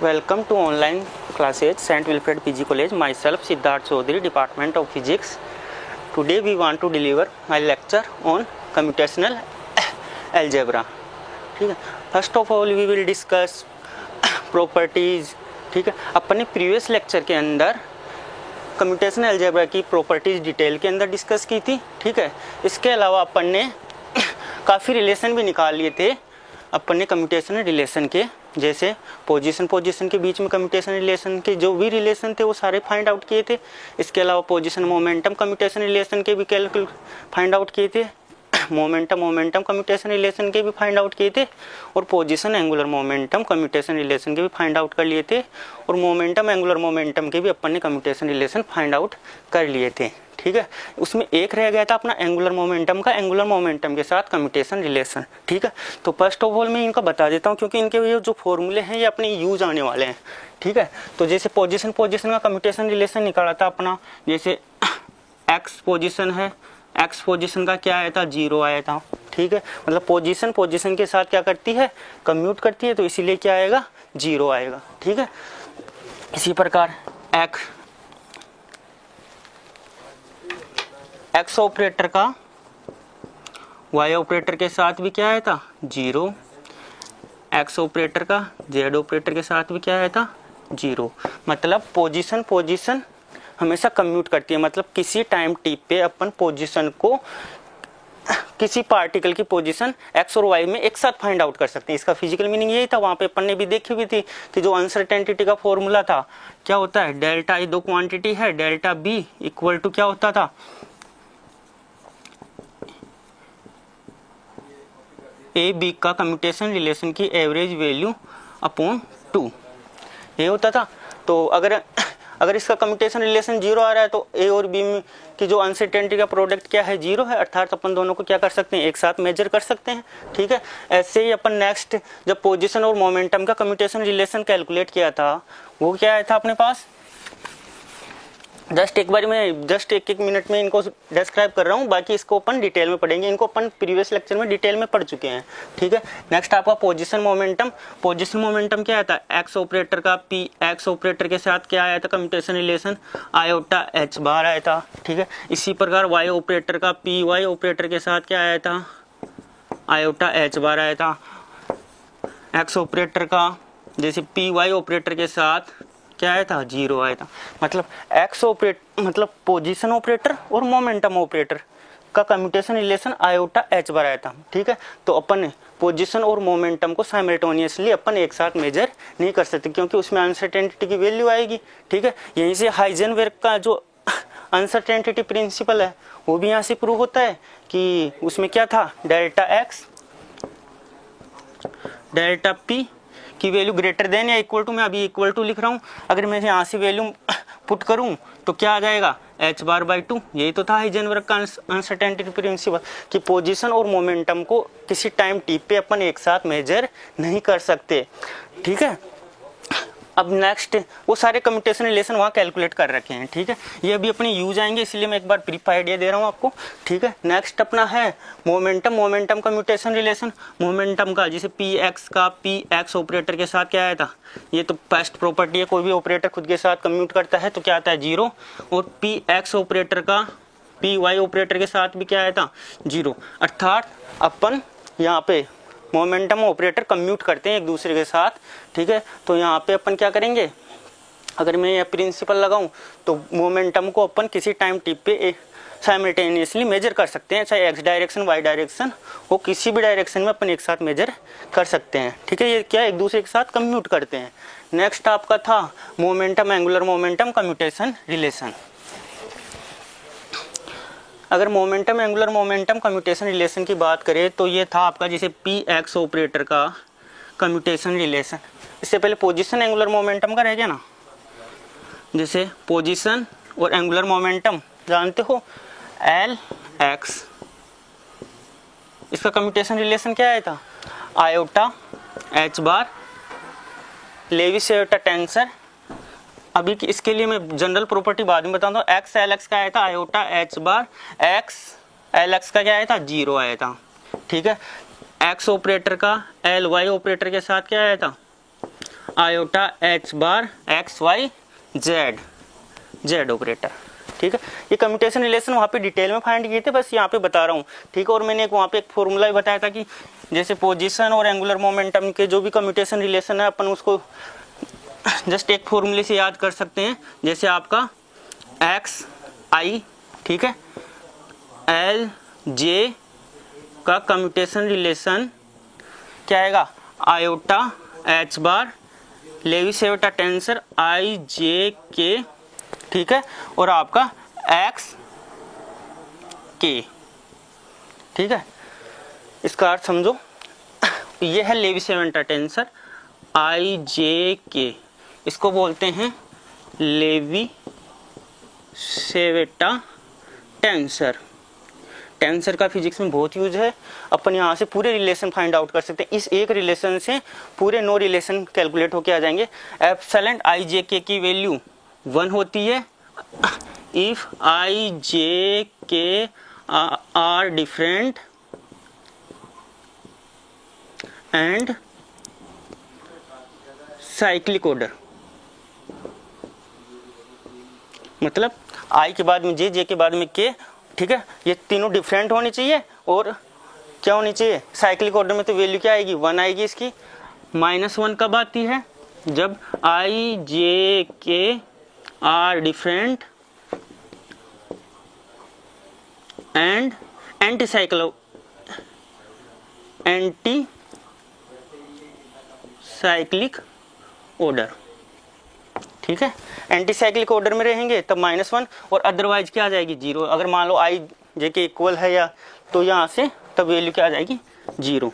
Welcome to online classes St. Wilfred PG College. Myself Siddharth Chaudhary, Department of Physics. Today we want to deliver my lecture on computational algebra. ठीक है. First of all we will discuss properties. ठीक है. अपने previous lecture के अंदर computational algebra की properties detail के अंदर डिस्कस की थी. ठीक है. इसके अलावा अपन ने काफ़ी रिलेशन भी निकाल लिए थे अपन ने कंप्यूटेशनल रिलेशन के, जैसे पोजीशन के बीच में कंप्यूटेशनल रिलेशन के जो भी रिलेशन थे वो सारे फाइंड आउट किए थे. इसके अलावा पोजीशन मोमेंटम कंप्यूटेशनल रिलेशन के भी फाइंड आउट किए थे. मोमेंटम कंप्यूटेशन रिलेशन के भी फाइंड आउट किए थे और position angular momentum computation relation के भी फाइंड आउट कर लिए थे और मोमेंटम एंगुलर मोमेंटम के भी अपन ने कंप्यूटेशन रिलेशन फाइंड आउट कर लिए थे. ठीक है. उसमें एक रह गया था अपना एंगुलर मोमेंटम का, एंगुलर मोमेंटम के साथ कंप्यूटेशन रिलेशन. ठीक है. तो फर्स्ट ऑफ ऑल मैं इनका बता देता हूँ क्योंकि इनके ये जो फॉर्मूले हैं ये अपने यूज आने वाले हैं. ठीक है. तो जैसे पोजीशन का कंप्यूटेशन रिलेशन निकाला था अपना, जैसे एक्स पोजीशन है, एक्स पोजीशन का क्या आया था, 0 आया था. ठीक है. मतलब पोजीशन के साथ क्या करती है, कम्यूट करती है, तो इसीलिए क्या आएगा, 0 आएगा. ठीक है. इसी प्रकार एक्स ऑपरेटर का वाई ऑपरेटर के साथ भी क्या आया था, 0. एक्स ऑपरेटर का जेड ऑपरेटर के साथ भी क्या आया था, 0. मतलब पोजीशन हमेशा कम्यूट करती है. मतलब किसी टाइम टी पे अपन पोजीशन को, किसी पार्टिकल की पोजीशन एक्स और वाई में एक साथ फाइंड आउट कर सकते हैं. इसका फिजिकल मीनिंग यही था. वहां पे अपन ने भी देखी हुई थी कि जो अनसर्टेनिटी का फॉर्मूला था क्या होता है, डेल्टा ई दो क्वांटिटी है, डेल्टा बी इक्वल टू क्या होता था, ए बी का कम्यूटेशन रिलेशन की एवरेज वैल्यू अपॉन 2 ये होता था. तो अगर इसका कम्यूटेशन रिलेशन 0 आ रहा है तो ए और बी में की जो अनसर्टेनिटी का प्रोडक्ट क्या है, 0 है. अर्थात अपन दोनों को क्या कर सकते हैं, एक साथ मेजर कर सकते हैं. ठीक है. ऐसे ही अपन नेक्स्ट जब पोजीशन और मोमेंटम का कम्यूटेशन रिलेशन कैलकुलेट किया था वो क्या आया था अपने पास, जस्ट एक बार मैं जस्ट एक मिनट में इनको डिस्क्राइब कर रहा हूँ, बाकी इसको अपन डिटेल में पढ़ेंगे. इनको अपन प्रीवियस लेक्चर में डिटेल में पढ़ चुके हैं. ठीक है. नेक्स्ट आपका पोजीशन मोमेंटम क्या आया था, एक्स ऑपरेटर का पी एक्स ऑपरेटर के साथ क्या आया था कम्यूटेशन रिलेशन, आयोटा एच बार आया था. ठीक है. इसी प्रकार वाई ऑपरेटर का पी वाई ऑपरेटर के साथ क्या आया था, आयोटा एच बार आया था. एक्स ऑपरेटर का जैसे पी वाई ऑपरेटर के साथ क्या आया था, 0 आया था. मतलब पोजीशन ऑपरेटर और मोमेंटम ऑपरेटर का कम्यूटेशन रिलेशन आयोटा एच बार आया था. ठीक है. तो अपन पोजीशन और मोमेंटम को साइमल्टेनियसली अपन एक साथ मेजर नहीं कर सकते क्योंकि उसमें अनसर्टेनिटी की वैल्यू आएगी. ठीक है. यहीं से हाइजेनबर्ग का जो अनसर्टेनिटी प्रिंसिपल है वो भी यहाँ से प्रूव होता है कि उसमें क्या था, डेल्टा एक्स डेल्टा पी की वैल्यू ग्रेटर देन या इक्वल टू, मैं अभी इक्वल टू लिख रहा हूँ, अगर मैं यहाँ से वैल्यू पुट करूँ तो क्या आ जाएगा, h बार बाई 2. यही तो था हाइजेनबर्ग का अनसर्टेनिटी प्रिंसिपल कि पोजीशन और मोमेंटम को किसी टाइम टी पे अपन एक साथ मेजर नहीं कर सकते. ठीक है. अब नेक्स्ट वो सारे कम्यूटेशन रिलेशन वहाँ कैलकुलेट कर रखे हैं. ठीक है. ये अभी अपने यूज आएंगे इसलिए मैं एक बार ब्रीफ आइडिया दे रहा हूँ आपको. ठीक है. नेक्स्ट अपना है मोमेंटम कम्यूटेशन रिलेशन. मोमेंटम का जैसे पी एक्स का पी एक्स ऑपरेटर के साथ क्या आया था, ये तो फर्स्ट प्रॉपर्टी है, कोई भी ऑपरेटर खुद के साथ कम्यूट करता है तो क्या आता है, 0. और पी एक्स ऑपरेटर का पी वाई ऑपरेटर के साथ भी क्या आया था, 0. अर्थात अपन यहाँ पे मोमेंटम ऑपरेटर कम्यूट करते हैं एक दूसरे के साथ. ठीक है. तो यहाँ पे अपन क्या करेंगे, अगर मैं यह प्रिंसिपल लगाऊं तो मोमेंटम को अपन किसी टाइम टी पे साइमल्टेनियसली मेजर कर सकते हैं, चाहे एक्स डायरेक्शन वाई डायरेक्शन वो किसी भी डायरेक्शन में अपन एक साथ मेजर कर सकते हैं. ठीक है. ये क्या एक दूसरे के साथ कम्यूट करते हैं. नेक्स्ट आपका था momentum angular momentum commutation relation. अगर momentum angular momentum commutation relation की बात करें तो ये था आपका जैसे पी एक्स ऑपरेटर का कम्यूटेशन रिलेशन. इससे पहले पोजीशन एंगुलर मोमेंटम का रह गया ना, जैसे पोजीशन और एंगुलर मोमेंटम जानते हो, एल एक्स, इसका कम्यूटेशन रिलेशन क्या आया था, आयोटा एच बार लेविस आयोटा टेंसर. अभी इसके लिए मैं जनरल प्रॉपर्टी बाद में बताता हूँ. एक्स एल एक्स का आया था iota H bar, X L X का क्या आया था, 0 आया था. ठीक है. एक्स ऑपरेटर का एल वाई ऑपरेटर के साथ क्या आया था, iota H bar X Y Z, Z operator. ठीक है, ये कम्यूटेशन रिलेशन वहाँ पे डिटेल में फाइंड किए थे, बस यहाँ पे बता रहा हूँ। ठीक है, और मैंने वहाँ पे एक फॉर्मूला भी बताया था कि जैसे पोजीशन और एंगुलर मोमेंटम के जो भी कम्यूटेशन रिलेशन है अपन उसको जस्ट एक फॉर्मूले से याद कर सकते हैं। जैसे आपका एक्स आई, ठीक है, एल जे का कम्यूटेशन रिलेशन क्या आएगा, आयोटा एच बार लेवी-सेवेटा टेंसर आई जे के, ठीक है, और आपका एक्स के। ठीक है, इसका अर्थ समझो, ये है लेवी-सेवेटा टेंसर आई जे के, इसको बोलते हैं लेवी-सेवेटा टेंसर। टेंसर का फिजिक्स में बहुत यूज है, अपन यहाँ से पूरे रिलेशन फाइंड आउट कर सकते हैं। इस एक रिलेशन से पूरे 9 रिलेशन कैलकुलेट होके आ जाएंगे। एप्सिलॉन आई जे के की वैल्यू 1 होती है if I J K are different and cyclic order. मतलब आई के बाद में जे के बाद में के, ठीक है, ये तीनों डिफरेंट होनी चाहिए और क्या होनी चाहिए, साइक्लिक ऑर्डर में। तो वैल्यू क्या आएगी, 1 आएगी इसकी। -1 कब आती है, जब I J K are different and anti cyclic order. ठीक है, एंटी साइक्लिक ऑर्डर में रहेंगे तब -1, और अदरवाइज क्या आ जाएगी, 0। अगर मान लो आई जे के इक्वल है या, तो यहाँ से तब वैल्यू क्या आ जाएगी, 0।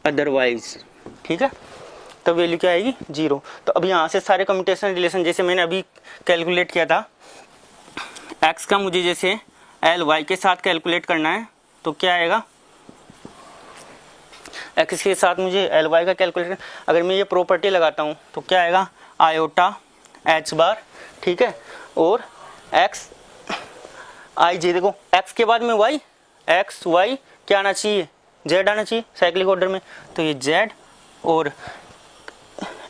अदरवाइज, ठीक है, तब वैल्यू क्या आएगी, 0। तो अब यहाँ से सारे कम्यूटेशन रिलेशन जैसे मैंने अभी कैलकुलेट किया था, एक्स का मुझे जैसे एल वाई के साथ कैलकुलेट करना है, तो क्या आएगा, एक्स के साथ मुझे एल वाई का कैलकुलेट, अगर मैं ये प्रॉपर्टी लगाता हूँ तो क्या आएगा, आयोटा एच बार, ठीक है, और एक्स आई जे, देखो एक्स के बाद में वाई, एक्स वाई क्या आना चाहिए, जेड आना चाहिए साइक्लिक ऑर्डर में, तो ये जेड, और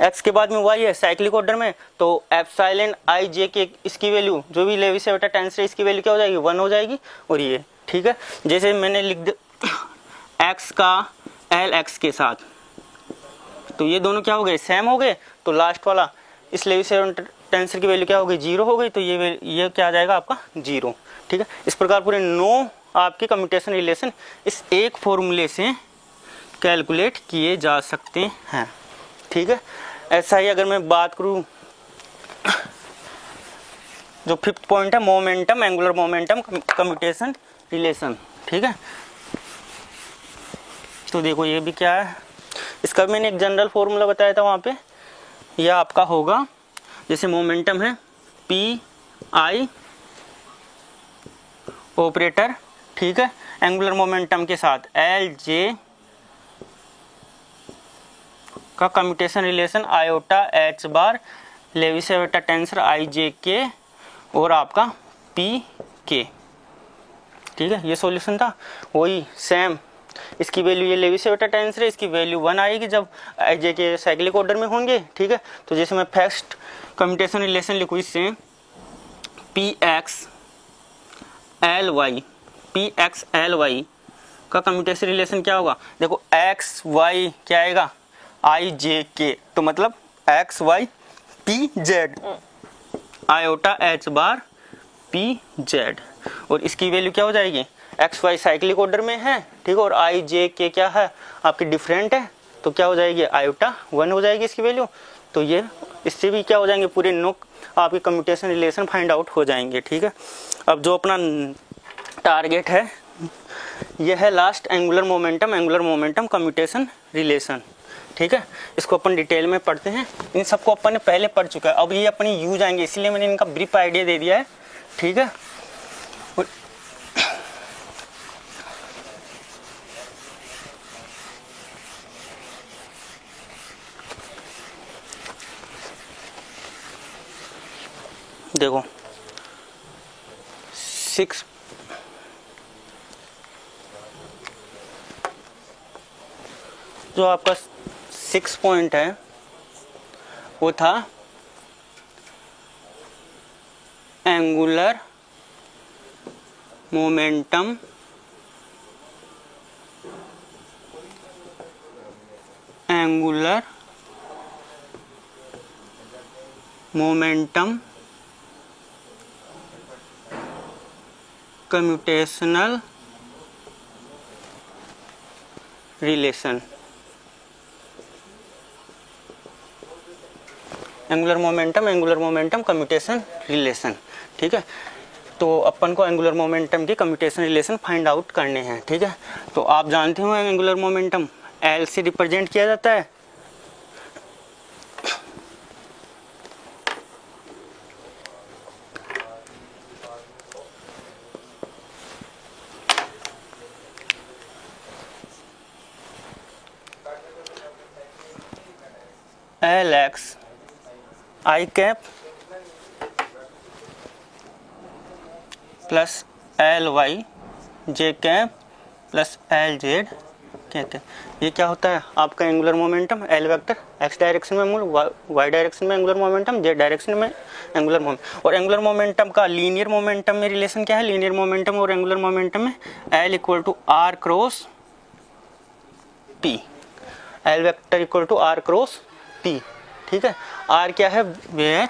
एक्स के बाद में वाई है साइक्लिक ऑर्डर में, तो एप्सिलॉन आई जे के इसकी वैल्यू जो भी लेवी-सेवेटा टेंसर है इसकी वैल्यू क्या हो जाएगी, 1 हो जाएगी। और ये ठीक है, जैसे मैंने लिख दिया एक्स का एल एक्स के साथ, तो ये दोनों क्या हो गए, सेम हो गए, तो लास्ट वाला इस लेवी-सेवेटा टेंसर की वैल्यू क्या हो गई, 0 हो गई, तो ये क्या आ जाएगा आपका 0। ठीक है, इस प्रकार पूरे 9 आपके कम्यूटेशन रिलेशन इस एक फॉर्मूले से कैलकुलेट किए जा सकते हैं। ठीक है, ऐसा ही अगर मैं बात करूं, जो 5th पॉइंट है momentum, angular momentum commutation relation. ठीक है, तो देखो ये भी क्या है, इसका मैंने एक जनरल फॉर्मूला बताया था वहां पे, यह आपका होगा जैसे मोमेंटम है पी आई ऑपरेटर, ठीक है, एंगुलर मोमेंटम के साथ एल जे का कम्यूटेशन रिलेशन आयोटा एच बार लेवी-सेवेटा टेंसर आई जे के और आपका पी के। ठीक है, ये सॉल्यूशन था, वही सेम इसकी वैल्यू, ये लेवी-सेवेटा टेंसर है, इसकी वैल्यू 1 आएगी जब आई जे के साइक्लिक ऑर्डर में होंगे। ठीक है, तो जैसे मैं फर्स्ट कम्यूटेशन रिलेशन लिखूँ इससे, P X L Y, P X L Y का कम्यूटेशन रिलेशन क्या होगा, देखो एक्स वाई क्या आएगा, आई जे के, तो मतलब X Y P Z, iota H bar P Z, और इसकी वैल्यू क्या हो जाएगी, एक्स वाई साइक्लिक ऑर्डर में है, ठीक है, और आई जे के क्या है आपकी डिफरेंट है, तो क्या हो जाएगी, आयोटा 1 हो जाएगी इसकी वैल्यू। तो ये इससे भी क्या हो जाएंगे, पूरे 9 आपके कम्यूटेशन रिलेशन फाइंड आउट हो जाएंगे। ठीक है, अब जो अपना टारगेट है यह है last angular momentum commutation relation. ठीक है, इसको अपन डिटेल में पढ़ते हैं, इन सबको अपन ने पहले पढ़ चुका है, अब ये अपनी यूज आएंगे, इसलिए मैंने इनका ब्रीफ आइडिया दे दिया है। ठीक है, देखो 6 जो आपका 6 पॉइंट है, वो था angular momentum commutational relation. Angular momentum commutation relation. ठीक है, तो अपन को एंगुलर मोमेंटम की कम्यूटेशन रिलेशन फाइंड आउट करने हैं। ठीक है, तो आप जानते हो एंगुलर मोमेंटम एल से रिप्रेजेंट किया जाता है। L X I cap plus L Y J cap plus L Z K cap. ये क्या होता है आपका angular momentum. L vector X direction में वाई डायरेक्शन में एंगुलर मोमेंटम, जेड डायरेक्शन में एंगुलर मोमेंटम। और एंगुलर मोमेंटम का लीनियर मोमेंटम में रिलेशन क्या है। लीनियर मोमेंटम और एंगुलर मोमेंटम में L equal to R cross P. L vector equal to R cross P. ठीक है, आर क्या है, वेयर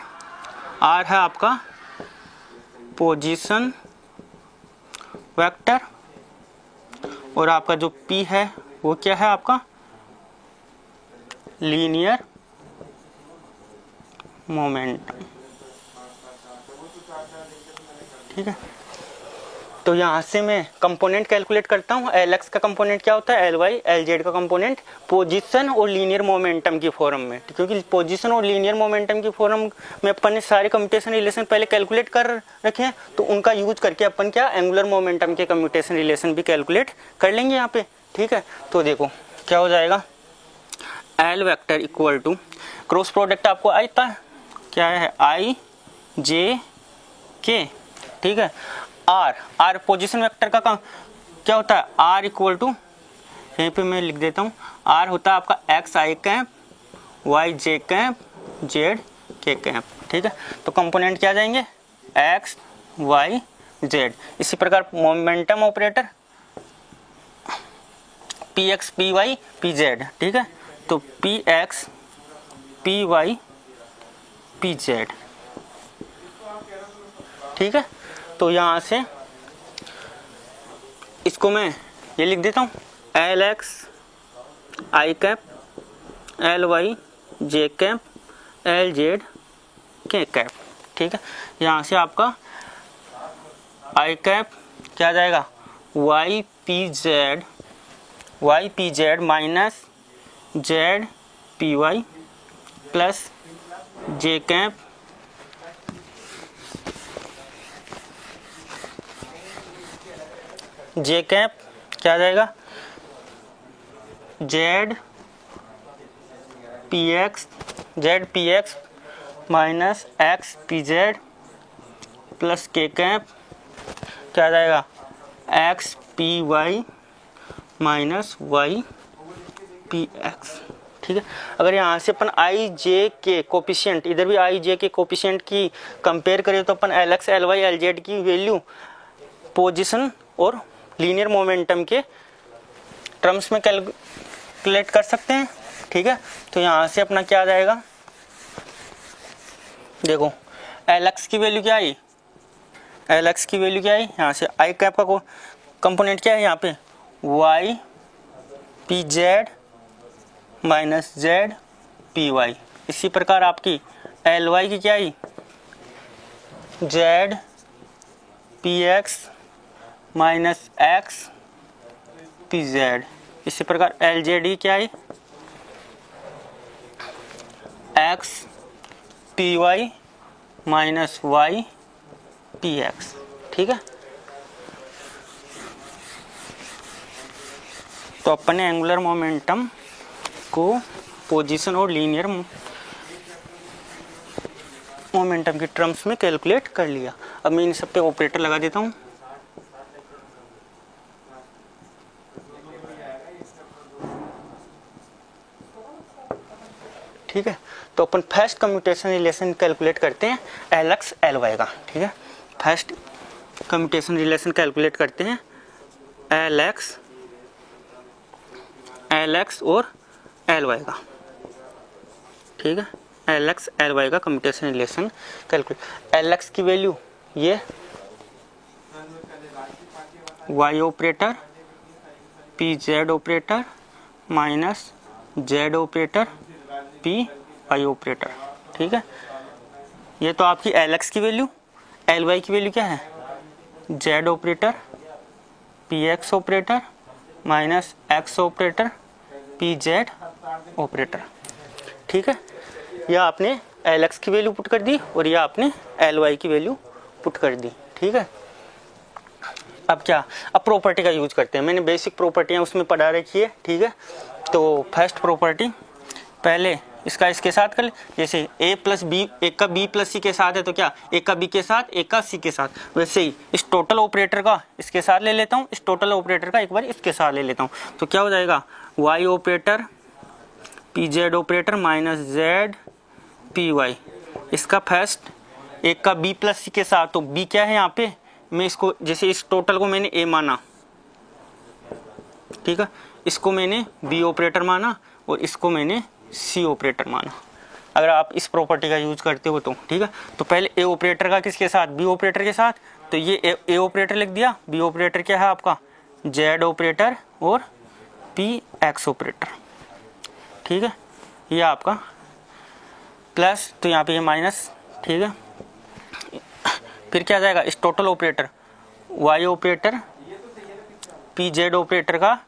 आर है आपका पोजीशन वेक्टर और आपका जो पी है वो क्या है आपका लीनियर मोमेंटम। ठीक है, तो यहाँ से मैं कंपोनेंट कैलकुलेट करता हूँ। एल एक्स का कंपोनेंट क्या होता है, एल वाई एल जेड का कंपोनेंट पोजीशन और लीनियर मोमेंटम की फॉर्म में। क्योंकि पोजीशन और लीनियर मोमेंटम की फॉर्म में अपन ने सारे कम्यूटेशन रिलेशन पहले कैलकुलेट कर रखे हैं, तो उनका यूज करके अपन क्या एंगुलर मोमेंटम के कम्यूटेशन रिलेशन भी कैलकुलेट कर लेंगे यहाँ पे। ठीक है, तो देखो क्या हो जाएगा, L vector equal to cross product आपको आता है क्या है, आई जे के। ठीक है, आर पोजीशन वेक्टर का क्या होता है, आर इक्वल टू, यहीं पे मैं लिख देता हूँ, आर होता है आपका x I cap Y J cap Z K cap. ठीक है, तो कंपोनेंट क्या जाएंगे, एक्स वाई जेड। इसी प्रकार momentum operator P X P Y P Z. ठीक है, तो P X P Y P Z. ठीक है, तो यहाँ से इसको मैं ये लिख देता हूँ, L X I cap L Y J cap L Z K cap. ठीक है, यहाँ से आपका आई कैप क्या जाएगा, Y P Z minus Z P Y plus J cap J cap क्या जाएगा, Z P X minus X P Z plus K cap क्या जाएगा, X P Y minus Y P X. ठीक है, अगर यहाँ से अपन आई जे के कोफिशिएंट, इधर भी आई जे के कोफिशिएंट की कंपेयर करें तो अपन L X L Y L Z की वैल्यू पोजीशन और लीनियर मोमेंटम के टर्म्स में कैलकुलेट कर सकते हैं। ठीक है, तो यहाँ से अपना क्या आ जाएगा, देखो एल एक्स की वैल्यू क्या आई, यहाँ से आई कैप का कंपोनेंट क्या है यहाँ पे, Y P Z minus Z P Y. इसी प्रकार आपकी एल वाई की क्या आई, Z P X minus X P Z. इसी प्रकार एल जेड ई क्या आई, X P Y minus Y P X. ठीक है, तो अपन ने एंगुलर मोमेंटम को पोजीशन और लीनियर मोमेंटम के टर्म्स में कैलकुलेट कर लिया। अब मैं इन सब पे ऑपरेटर लगा देता हूँ। ठीक है। तो अपन फर्स्ट कम्यूटेशन रिलेशन कैलकुलेट करते हैं एल एक्स एल वाई का, ठीक है। फर्स्ट कम्यूटेशन रिलेशन कैलकुलेट करते हैं एल एक्स और एल वाई का, ठीक है। एल एक्स एल वाई का commutation relation calculate. L X की वैल्यू ये Y operator P Z operator minus Z operator P Y operator, ठीक है। ये तो आपकी एल एक्स की वैल्यू। एल वाई की वैल्यू क्या है? Z operator P X operator minus X operator P Z operator, ठीक है। यह आपने एल एक्स की वैल्यू पुट कर दी और यह आपने एल वाई की वैल्यू पुट कर दी, ठीक है। अब क्या, अब प्रॉपर्टी का यूज करते हैं। मैंने बेसिक प्रॉपर्टियां उसमें पढ़ा रखी है, ठीक है। तो फर्स्ट प्रॉपर्टी पहले इसका इसके साथ कर ले, जैसे a प्लस बी, एक का b प्लस सी के साथ है तो क्या एक का b के साथ एक का c के साथ, वैसे ही इस टोटल ऑपरेटर का इसके साथ ले लेता हूँ, इस टोटल ऑपरेटर का एक बार इसके साथ ले लेता हूँ। तो क्या हो जाएगा y operator P Z operator minus Z P Y. इसका फर्स्ट एक का b प्लस सी के साथ, तो b क्या है यहाँ पे, मैं इसको जैसे इस टोटल को मैंने a माना, ठीक है, इसको मैंने b ऑपरेटर माना और इसको मैंने सी ऑपरेटर माना। अगर आप इस प्रॉपर्टी का यूज करते हो तो, ठीक है। तो पहले ए ऑपरेटर का किसके साथ, बी ऑपरेटर के साथ, तो ये ए ऑपरेटर लिख दिया। बी ऑपरेटर क्या है आपका, जेड ऑपरेटर और पी एक्स ऑपरेटर, ठीक है। ये आपका प्लस, तो यहाँ पे ये माइनस, ठीक है। फिर क्या जाएगा, इस total operator Y operator P Z operator का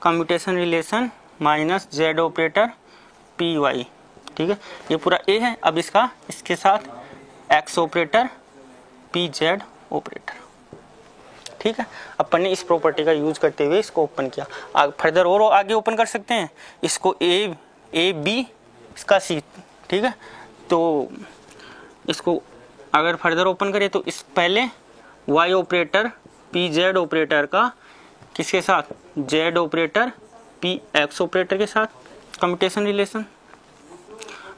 commutation relation minus Z operator P Y, ठीक है। ये पूरा ए है। अब इसका इसके साथ X operator P Z operator, ठीक है। अपन ने इस प्रॉपर्टी का यूज करते हुए इसको ओपन किया। फर्दर और आगे ओपन कर सकते हैं इसको, ए बी इसका सी, ठीक है। तो इसको अगर फर्दर ओपन करें तो इस पहले Y operator P Z operator का किसके साथ, Z operator P X operator के साथ commutation relation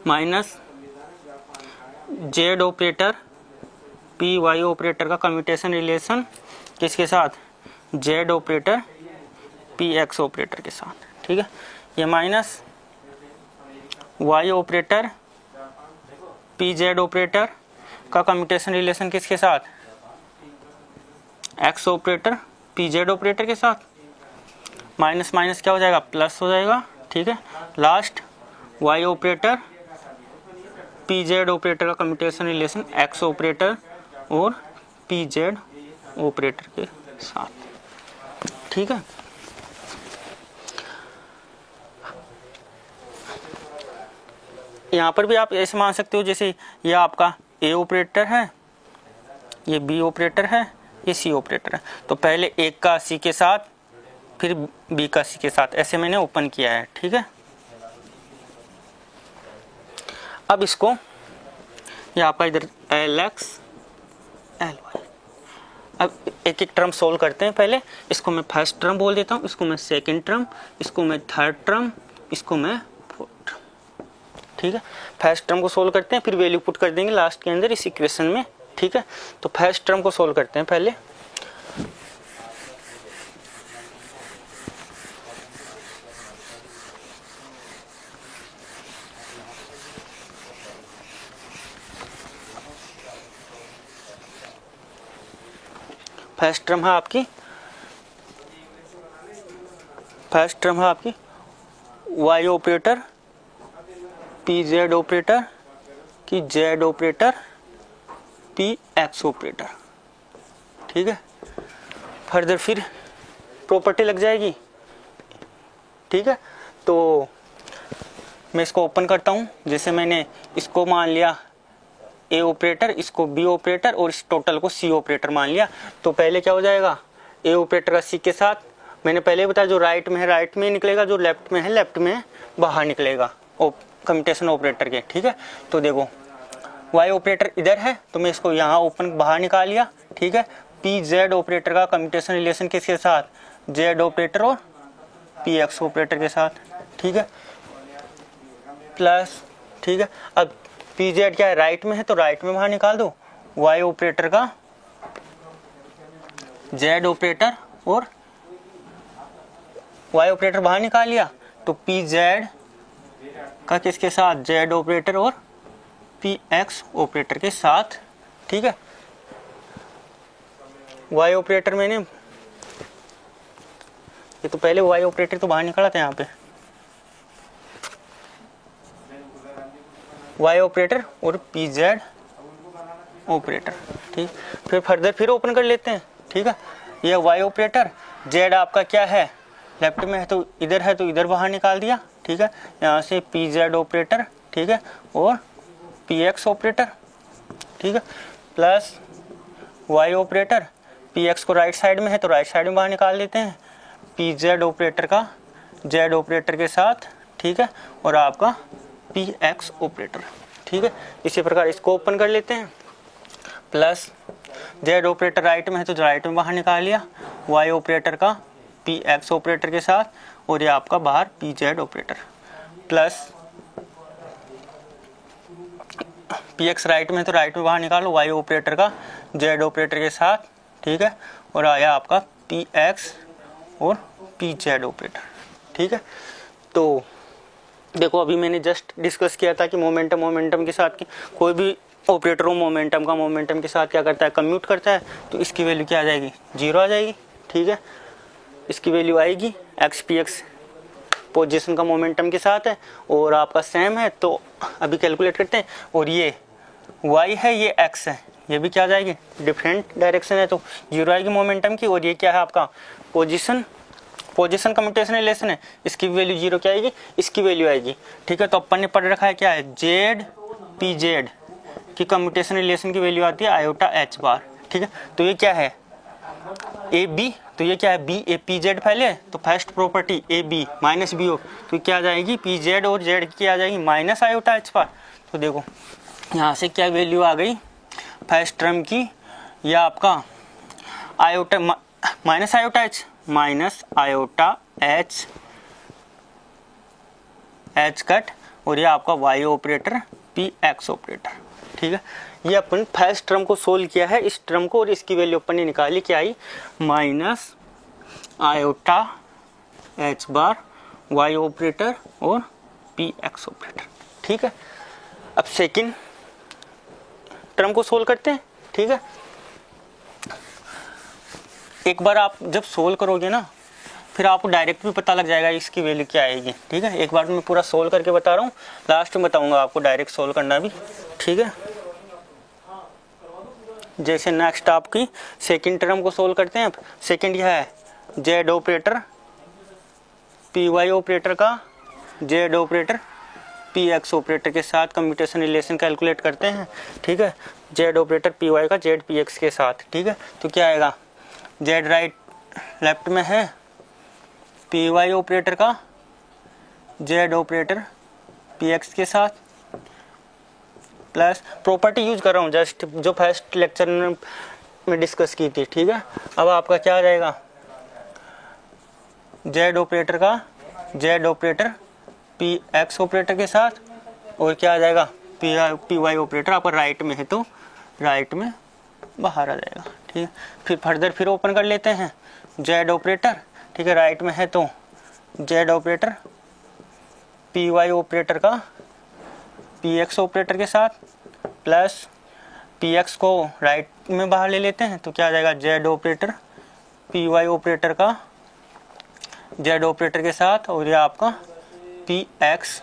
minus Z operator P Y operator का कम्यूटेशन रिलेशन किसके साथ, Z operator P X operator के साथ, ठीक है। ये minus Y operator P Z operator का कम्यूटेशन रिलेशन किसके साथ, X operator P Z operator के साथ, माइनस माइनस क्या हो जाएगा, प्लस हो जाएगा, ठीक है। Last Y operator P Z operator का कम्यूटेशन रिलेशन एक्स ऑपरेटर और पी जेड ऑपरेटर के साथ, ठीक है। यहां पर भी आप ऐसे मान सकते हो, जैसे ये आपका ए ऑपरेटर है, ये बी ऑपरेटर है, ये सी ऑपरेटर है। तो पहले एक का सी के साथ फिर बी का सी के साथ, ऐसे मैंने ओपन किया है, ठीक है। अब इसको ये आपका इधर एल एक्स एल वाई। अब एक एक टर्म सोल्व करते हैं। पहले इसको मैं फर्स्ट टर्म बोल देता हूँ, इसको मैं सेकंड टर्म, इसको मैं थर्ड टर्म, इसको मैं फोर्थ, ठीक है। फर्स्ट टर्म को सोल्व करते हैं, फिर वैल्यू पुट कर देंगे लास्ट के अंदर इस इक्वेशन में, ठीक है। तो फर्स्ट टर्म को सोल्व करते हैं पहले। फर्स्ट टर्म है आपकी Y operator P Z operator की Z operator P X operator, ठीक है। फर्दर फिर प्रॉपर्टी लग जाएगी, ठीक है। तो मैं इसको ओपन करता हूं। जैसे मैंने इसको मान लिया ए ऑपरेटर, इसको बी ऑपरेटर और इस टोटल को सी ऑपरेटर मान लिया। तो पहले क्या हो जाएगा, ए ऑपरेटर का सी के साथ, मैंने पहले बताया जो राइट में है राइट में निकलेगा, जो लेफ्ट में है लेफ्ट में बाहर निकलेगा कम्यूटेशन ऑपरेटर के, ठीक है। तो देखो वाई ऑपरेटर इधर है तो मैं इसको यहाँ ओपन बाहर निकाल लिया, ठीक है। पी जेड ऑपरेटर का कम्यूटेशन रिलेशन किसके साथ, जेड ऑपरेटर और पी एक्स ऑपरेटर के साथ, ठीक है। प्लस ठीक है। अब पी जेड क्या है, राइट में है तो राइट में बाहर निकाल दो, वाई ऑपरेटर का जेड ऑपरेटर और वाई ऑपरेटर बाहर निकाल लिया, तो पी जेड का किसके साथ, जेड ऑपरेटर और पी एक्स ऑपरेटर के साथ। ठीक है, वाई ऑपरेटर मैंने ये तो पहले वाई ऑपरेटर तो बाहर निकाला था यहाँ पे, वाई ऑपरेटर और पी जेड ऑपरेटर। ठीक, फिर फर्दर फिर ओपन कर लेते हैं। ठीक है, ये वाई ऑपरेटर, जेड आपका क्या है, लेफ्ट में है तो इधर बाहर निकाल दिया। ठीक है, यहाँ से पी जेड ऑपरेटर, ठीक है, और पी एक्स ऑपरेटर। ठीक है, plus Y operator, P X को राइट साइड में है तो राइट साइड में बाहर निकाल लेते हैं, पी जेड ऑपरेटर का जेड ऑपरेटर के साथ। ठीक है, और आपका पी एक्स ऑपरेटर। ठीक है, इसी प्रकार इसको ओपन कर लेते हैं, प्लस जेड ऑपरेटर राइट में है तो राइट में बाहर निकाल लिया, वाई ऑपरेटर का पी एक्स ऑपरेटर के साथ, और ये आपका बाहर P Z operator, plus P x right में है तो राइट में बाहर निकालो, वाई ऑपरेटर का जेड ऑपरेटर के साथ। ठीक है, और आया आपका पी एक्स और पी जेड ऑपरेटर। ठीक है, तो देखो अभी मैंने जस्ट डिस्कस किया था कि मोमेंटम के साथ कोई भी ऑपरेटर हो मोमेंटम के साथ क्या करता है, कम्यूट करता है, तो इसकी वैल्यू क्या आ जाएगी, 0 आ जाएगी। ठीक है, इसकी वैल्यू आएगी एक्स पी एक्स पोजिशन का मोमेंटम के साथ है और आपका सेम है, तो अभी कैलकुलेट करते हैं। और ये y है, ये x है, ये भी क्या आ जाएगी, डिफरेंट डायरेक्शन है तो 0 आएगी मोमेंटम की। और ये क्या है आपका पोजीशन कम्यूटेशन रिलेशन है, इसकी वैल्यू 0 क्या आएगी, इसकी वैल्यू आएगी। ठीक है, तो अपन ने पढ़ रखा है क्या है, जेड पी जेड की कम्यूटेशन रिलेशन की वैल्यू आती है आयोटा एच बार। ठीक है, तो ये क्या है ए बी, तो ये क्या है बी ए पी जेड पहले, तो first property A B minus B O, तो क्या आ जाएगी पी जेड और जेड की आ जाएगी माइनस आयोटा एच बार। तो देखो यहाँ से क्या वैल्यू आ गई फर्स्ट टर्म की, या आपका iota minus iota H cut, और ये आपका Y operator P X operator. ठीक है, ये अपन फर्स्ट टर्म को सोल्व किया है, इस टर्म को, और इसकी वैल्यू अपन ने निकाली क्या आई, minus iota H bar Y operator और पी एक्स ऑपरेटर। ठीक है, अब सेकंड टर्म को सोल्व करते हैं। ठीक है, एक बार आप जब सोल्व करोगे ना, फिर आपको डायरेक्ट भी पता लग जाएगा इसकी वैल्यू क्या आएगी। ठीक है, एक बार मैं पूरा सोल्व करके बता रहा हूँ, लास्ट में बताऊंगा आपको डायरेक्ट सोल्व करना भी। ठीक है, जैसे नेक्स्ट आपकी सेकंड टर्म को सोल्व करते हैं। सेकंड यह है Z operator P Y operator का Z operator P X operator के साथ कम्यूटेशन रिलेशन कैलकुलेट करते हैं। ठीक है, जेड ऑपरेटर पी वाई का जेड पी एक्स के साथ। ठीक है, तो क्या आएगा, जेड राइट लेफ्ट में है, पी वाई ऑपरेटर का जेड ऑपरेटर पी एक्स के साथ, प्लस प्रॉपर्टी यूज कर रहा हूँ जस्ट जो फर्स्ट लेक्चर में डिस्कस की थी। ठीक है, अब आपका क्या आ जाएगा, जेड ऑपरेटर का Z operator P X operator के साथ, और क्या आ जाएगा पी वाई ऑपरेटर आपका राइट में है तो राइट में बाहर आ जाएगा। ठीक है, फिर फर्दर फिर ओपन कर लेते हैं, जेड ऑपरेटर, ठीक है, राइट में है तो Z operator P Y operator का पी एक्स ऑपरेटर के साथ, प्लस पी एक्स को राइट में बाहर ले लेते हैं तो क्या आ जाएगा, Z operator P Y operator का जेड ऑपरेटर के साथ, और ये आपका पी एक्स।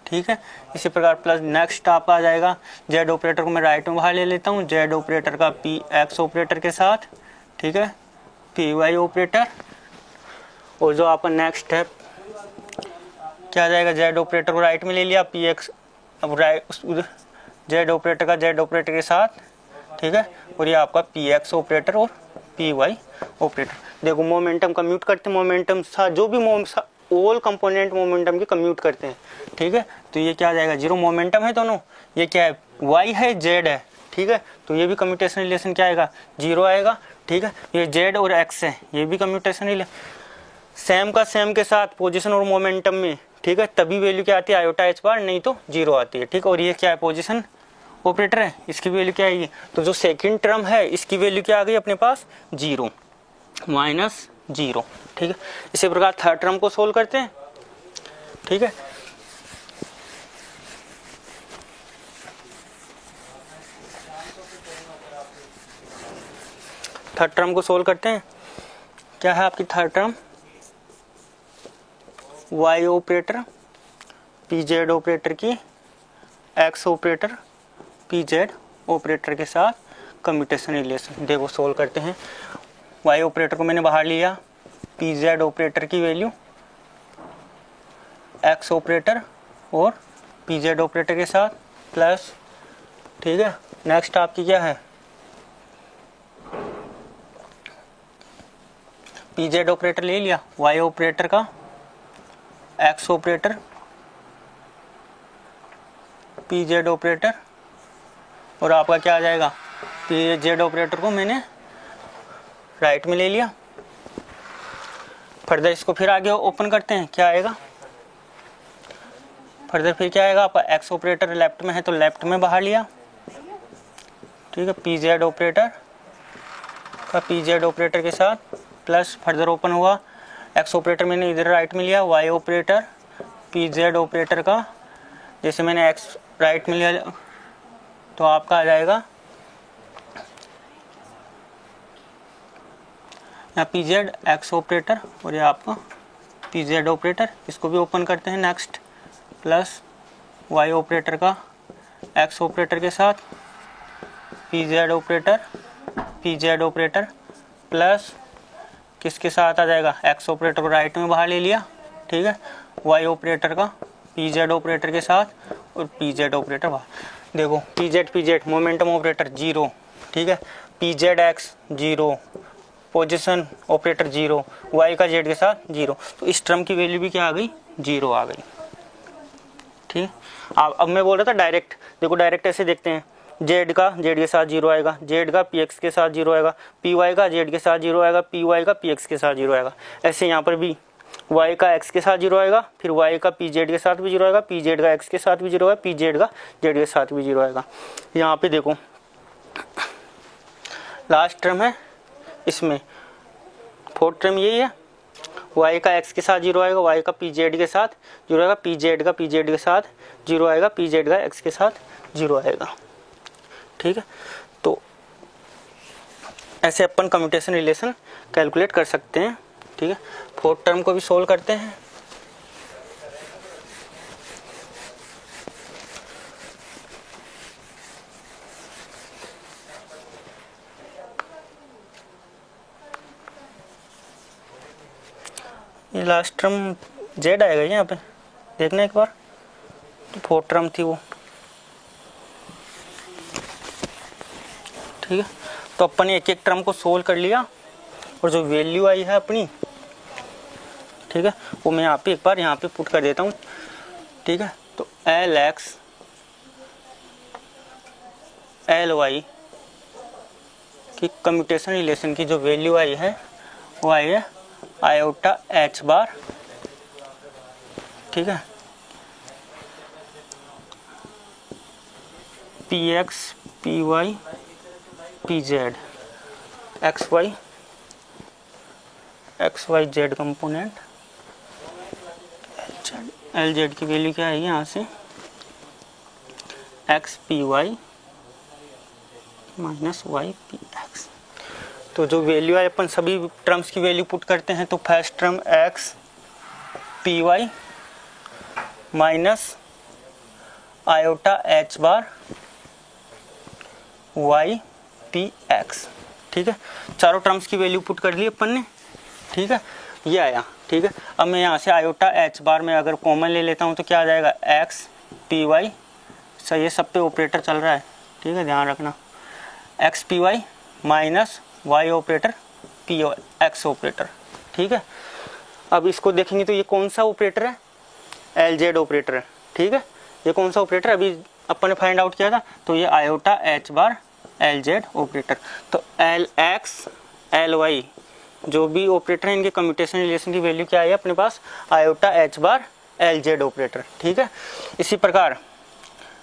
ठीक है, इसी प्रकार प्लस नेक्स्ट आपका आ जाएगा, जेड ऑपरेटर को मैं राइट में बाहर ले लेता हूँ, जेड ऑपरेटर का पी एक्स ऑपरेटर के साथ, ठीक है, पी वाई ऑपरेटर, और जो आपका नेक्स्ट है क्या आ जाएगा, जेड ऑपरेटर को राइट में ले लिया, पी एक्स अब राइट जेड ऑपरेटर का जेड ऑपरेटर के साथ, ठीक है, और ये आपका पी एक्स ऑपरेटर और पी वाई ऑपरेटर। देखो मोमेंटम कम्यूट करते हैं, मोमेंटम जो भी ऑल कंपोनेंट मोमेंटम के कम्यूट करते हैं। ठीक है, तो ये क्या आ जाएगा, जीरो मोमेंटम है दोनों, ये क्या है वाई है जेड है। ठीक है, तो ये भी कम्यूटेशन रिलेशन क्या आएगा, जीरो आएगा। ठीक है, ये जेड और एक्स है, ये भी कम्यूटेशन रिलेशन सेम का सेम के साथ पोजीशन और मोमेंटम में, ठीक है, तभी वैल्यू क्या आती है आयोटा एच बार, नहीं तो जीरो आती है, ठीक। और ये क्या है पोजीशन ऑपरेटर है, इसकी वैल्यू क्या आएगी, तो जो सेकंड टर्म है इसकी वैल्यू क्या आ गई अपने पास, जीरो माइनस जीरो, ठीक है। इसी प्रकार थर्ड टर्म को सोल्व करते हैं, ठीक है। थर्ड टर्म को सोल्व करते हैं, क्या है आपकी third term, Y operator P Z operator की X operator P Z operator के साथ कम्यूटेशन रिलेशन। देखो सोल्व करते हैं, वाई ऑपरेटर को मैंने बाहर लिया, पी जेड ऑपरेटर की वैल्यू एक्स ऑपरेटर और पी जेड ऑपरेटर के साथ प्लस, ठीक है। नेक्स्ट आपकी क्या है, पी जेड ऑपरेटर ले लिया, वाई ऑपरेटर का x operator P Z operator, और आपका क्या आ जाएगा, पी जेड ऑपरेटर को मैंने राइट में ले लिया। फर्दर इसको फिर आगे ओपन करते हैं, क्या आएगा फर्दर, फिर क्या आएगा आपका एक्स ऑपरेटर लेफ्ट में है तो लेफ्ट में बाहर लिया, ठीक है। पी जेड ऑपरेटर का पी जेड ऑपरेटर के साथ प्लस, फर्दर ओपन हुआ, एक्स ऑपरेटर मैंने इधर राइट में लिया, Y operator P Z operator का, जैसे मैंने एक्स राइट में लिया तो आपका आ जाएगा यहाँ पी जेड एक्स ऑपरेटर और ये आपका पी जेड ऑपरेटर। इसको भी ओपन करते हैं, नेक्स्ट प्लस वाई ऑपरेटर का एक्स ऑपरेटर के साथ पी जेड ऑपरेटर प्लस किसके साथ आ जाएगा, एक्स ऑपरेटर को राइट में बाहर ले लिया, ठीक है। वाई ऑपरेटर का पी जेड ऑपरेटर के साथ और पी जेड ऑपरेटर बाहर। देखो P Z momentum operator zero, ठीक है। P Z X zero, position operator zero, Y का जेड के साथ जीरो, तो इस टर्म की वैल्यू भी क्या आ गई, जीरो आ गई, ठीक। अब मैं बोल रहा था डायरेक्ट, देखो डायरेक्ट ऐसे देखते हैं, जेड का जेड के साथ जीरो आएगा, जेड का पी एक्स के साथ जीरो आएगा, पी वाई का जेड के साथ जीरो आएगा, पी वाई का पी एक्स के साथ जीरो आएगा। ऐसे यहाँ पर भी वाई का एक्स के साथ जीरो आएगा, फिर वाई का पी जेड के साथ भी जीरो आएगा, पी जेड का एक्स के साथ भी जीरो आएगा, पी जेड का जेड के साथ भी जीरो आएगा। यहाँ पे देखो लास्ट टर्म है, इसमें फोर्थ टर्म यही है, वाई का एक्स के साथ जीरो आएगा, वाई का पी जेड के साथ जीरो आएगा, पी जेड का पी जेड के साथ जीरो आएगा, पी जेड का एक्स के साथ जीरो आएगा, ठीक है। तो ऐसे अपन कम्यूटेशन रिलेशन कैलकुलेट कर सकते हैं, ठीक है। फोर्थ टर्म को भी सोल्व करते हैं, ये लास्ट टर्म जेड आएगा यहाँ पे, देखना एक बार, तो फोर्थ टर्म थी वो, ठीक है। तो अपन ने एक एक टर्म को सोल्व कर लिया और जो वैल्यू आई है अपनी, ठीक है, वो मैं यहाँ पे एक बार यहाँ पे पुट कर देता हूँ, ठीक है। तो एल एक्स एल वाई की कम्यूटेशन रिलेशन की जो वैल्यू आई है वो आई है आयोटा एच बार, ठीक है, P X P Y P Z X Y Z component L Z की वैल्यू क्या है यहाँ से, X P Y minus Y P X. तो जो वैल्यू है अपन सभी टर्म्स की वैल्यू पुट करते हैं, तो first term X P Y minus iota H bar Y P X, ठीक है। चारों टर्म्स की वैल्यू पुट कर ली अपन ने, ठीक है, ये आया, ठीक है। अब मैं यहाँ से आयोटा एच बार में अगर कॉमन ले लेता हूँ तो क्या आ जाएगा, एक्स पी वाई, सही है, सब पे ऑपरेटर चल रहा है, ठीक है, ध्यान रखना, X P Y minus Y operator P X operator, ठीक है। अब इसको देखेंगे तो ये कौन सा ऑपरेटर है, एल जेड ऑपरेटर है, ठीक है। ये कौन सा ऑपरेटर अभी अपन ने फाइंड आउट किया था, तो ये iota H bar L Z operator. तो एल एक्स एल वाई जो भी ऑपरेटर है इनके कम्यूटेशन रिलेशन की वैल्यू क्या है अपने पास, iota H bar L Z operator, ठीक है। इसी प्रकार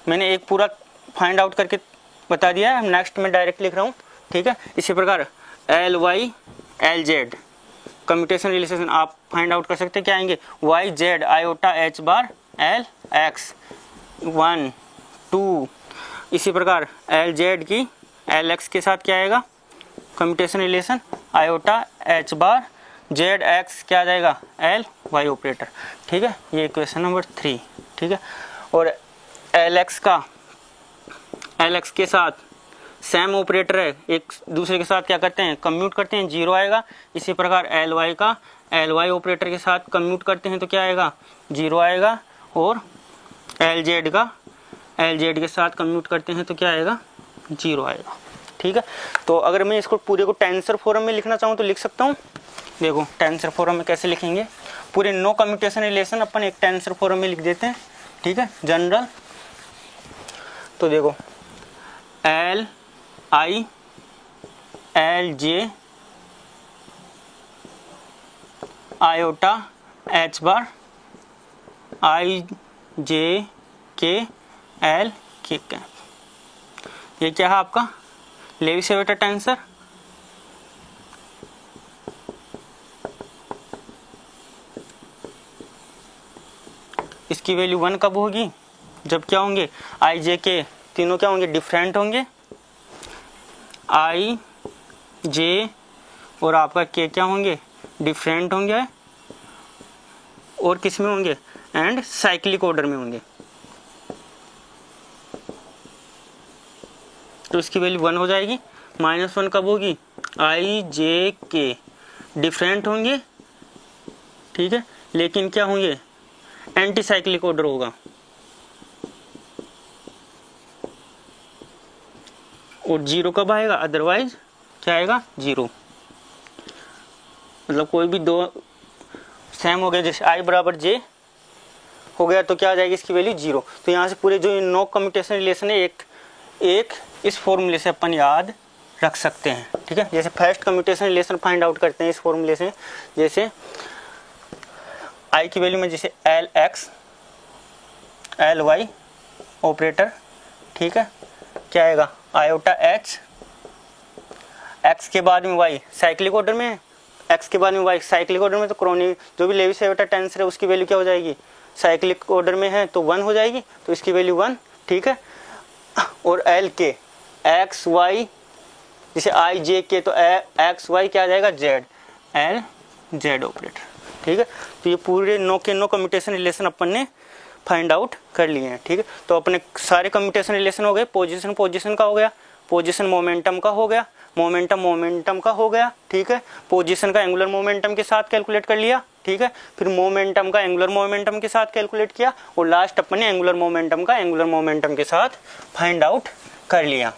मैंने एक पूरा फाइंड आउट करके बता दिया है, नेक्स्ट में डायरेक्ट लिख रहा हूँ, ठीक है। इसी प्रकार L Y L Z commutation relation आप फाइंड आउट कर सकते हैं, क्या आएंगे, Y Z iota H bar L X 1 2। इसी प्रकार एल जेड की एल एक्स के साथ क्या आएगा commutation relation, iota H bar Z X क्या आ जाएगा, एल वाई ऑपरेटर, ठीक है। ये इक्वेशन नंबर 3, ठीक है। और एल एक्स का एल एक्स के साथ सेम ऑपरेटर है, एक दूसरे के साथ क्या करते हैं कम्यूट करते हैं, 0 आएगा। इसी प्रकार एल वाई का एल वाई ऑपरेटर के साथ कम्यूट करते हैं तो क्या आएगा, 0 आएगा। और एल जेड का एल जेड के साथ कम्यूट करते हैं तो क्या आएगा, 0 आएगा, ठीक है। तो अगर मैं इसको पूरे को टेंसर फॉर्म में लिखना चाहूँ तो लिख सकता हूँ। देखो टेंसर फॉर्म में कैसे लिखेंगे, पूरे नो कम्यूटेशन रिलेशन अपन एक टेंसर फॉर्म में लिख देते हैं, ठीक है, जनरल। तो देखो L I L J iota H bar I J K L के कैप, ये क्या है आपका लेवी-सेविटर टेंसर। इसकी वैल्यू 1 कब होगी, जब क्या होंगे आई जे के तीनों क्या होंगे, डिफरेंट होंगे। आई जे और आपका के क्या होंगे, डिफरेंट होंगे। और किस में होंगे, एंड साइक्लिक ऑर्डर में होंगे। तो इसकी वैल्यू 1 हो जाएगी। -1 कब होगी, आई जे के डिफरेंट होंगे, ठीक है, लेकिन क्या होंगे एंटी साइक्लिक ऑर्डर होगा। और 0 कब आएगा, अदरवाइज क्या आएगा 0। मतलब कोई भी दो सेम हो गया, जैसे आई बराबर जे हो गया तो क्या आ जाएगी इसकी वैल्यू 0। तो यहाँ से पूरे जो नो कम्यूटेशन रिलेशन है एक इस फॉर्मूले से अपन याद रख सकते हैं, ठीक है। जैसे first commutation relation find out करते हैं इस फॉर्मूले से, जैसे आई की वैल्यू में जैसे L X L Y operator, ठीक है, क्या आएगा आयोटा एच एक्स के बाद में वाई साइक्लिक ऑर्डर में है, एक्स के बाद में वाई साइक्लिक ऑर्डर में, तो क्रोनी जो भी लेवी-सेविटर टेंसर है उसकी वैल्यू क्या हो जाएगी, साइक्लिक ऑर्डर में है तो 1 हो जाएगी, तो इसकी वैल्यू 1, ठीक है। और एल के एक्स वाई जैसे आई जे के तो एक्स वाई क्या आ जाएगा जेड एल जेड ऑपरेटर, ठीक है। तो ये पूरे नो के नो कम्यूटेशन रिलेशन अपन ने फाइंड आउट कर लिए हैं, ठीक है। तो अपने सारे कम्यूटेशन रिलेशन हो गए, पोजीशन का हो गया, पोजीशन मोमेंटम का हो गया, मोमेंटम का हो गया, ठीक है। पोजीशन का एंगुलर मोमेंटम के साथ कैलकुलेट कर लिया, ठीक है। फिर मोमेंटम का एंगुलर मोमेंटम के साथ कैलकुलेट किया, और लास्ट अपन ने एंगुलर मोमेंटम का एंगुलर मोमेंटम के साथ फाइंड आउट कर लिया।